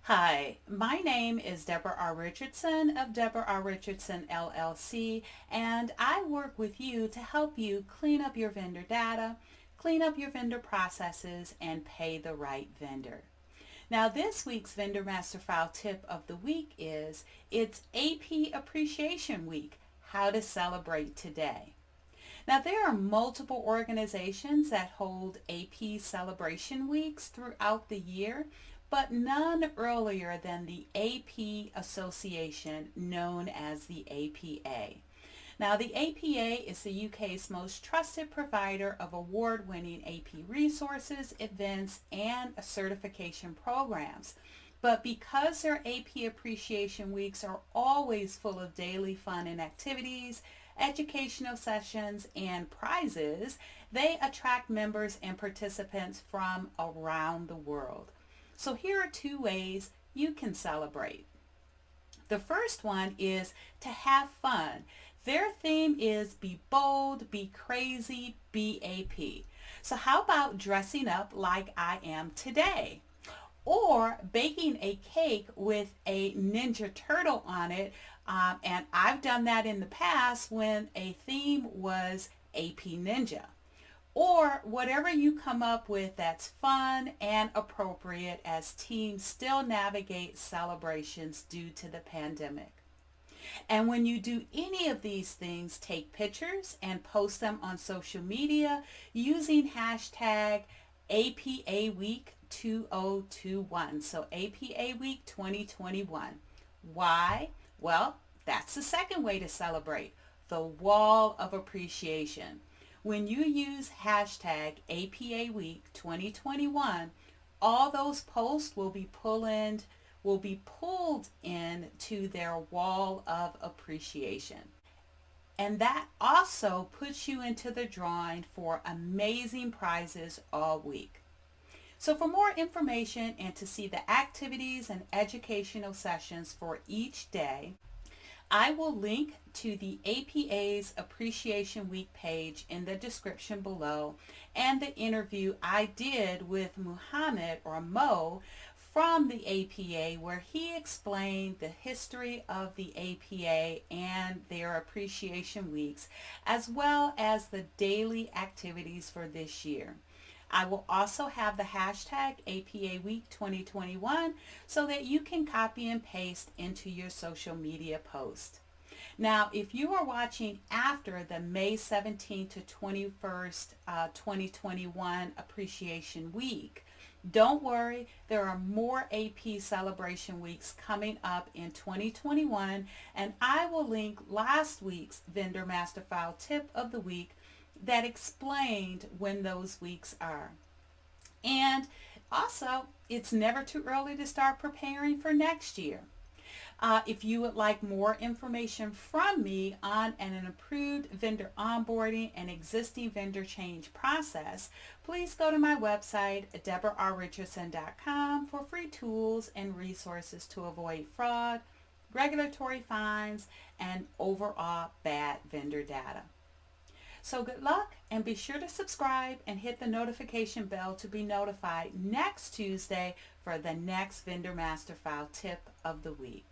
Hi, my name is Debra R. Richardson of Debra R. Richardson LLC, and I work with you to help you clean up your vendor data, clean up your vendor processes, and pay the right vendor. Now, this week's Vendor Master File tip of the week is it's AP Appreciation Week, how to celebrate today. Now, there are multiple organizations that hold AP celebration weeks throughout the year, but none earlier than the AP Association, known as the APA. Now, the APA is the UK's most trusted provider of award-winning AP resources, events, and certification programs. But because their AP Appreciation Weeks are always full of daily fun and activities, educational sessions, and prizes, they attract members and participants from around the world. So here are two ways you can celebrate. The first one is to have fun. Their theme is be bold, be crazy, be AP. So how about dressing up like I am today? Or baking a cake with a Ninja Turtle on it. And I've done that in the past when a theme was AP Ninja. Or whatever you come up with that's fun and appropriate as teams still navigate celebrations due to the pandemic. And when you do any of these things, take pictures and post them on social media using hashtag APA Week 2021. So APA Week 2021. Why? Well, that's the second way to celebrate, the wall of appreciation. When you use hashtag APA Week 2021, all those posts will be pulled in to their wall of appreciation. And that also puts you into the drawing for amazing prizes all week. So for more information and to see the activities and educational sessions for each day, I will link to the APA's Appreciation Week page in the description below and the interview I did with Muhammad or Mo from the APA, where he explained the history of the APA and their appreciation weeks, as well as the daily activities for this year. I will also have the hashtag APA Week 2021 so that you can copy and paste into your social media post. Now, if you are watching after the May 17th to 21st, 2021 Appreciation Week, don't worry, there are more AP celebration weeks coming up in 2021, and I will link last week's Vendor Master File tip of the week that explained when those weeks are. And also, it's never too early to start preparing for next year. If you would like more information from me on an improved vendor onboarding and existing vendor change process, please go to my website, debrarrichardson.com, for free tools and resources to avoid fraud, regulatory fines, and overall bad vendor data. So good luck, and be sure to subscribe and hit the notification bell to be notified next Tuesday for the next Vendor Master File tip of the week.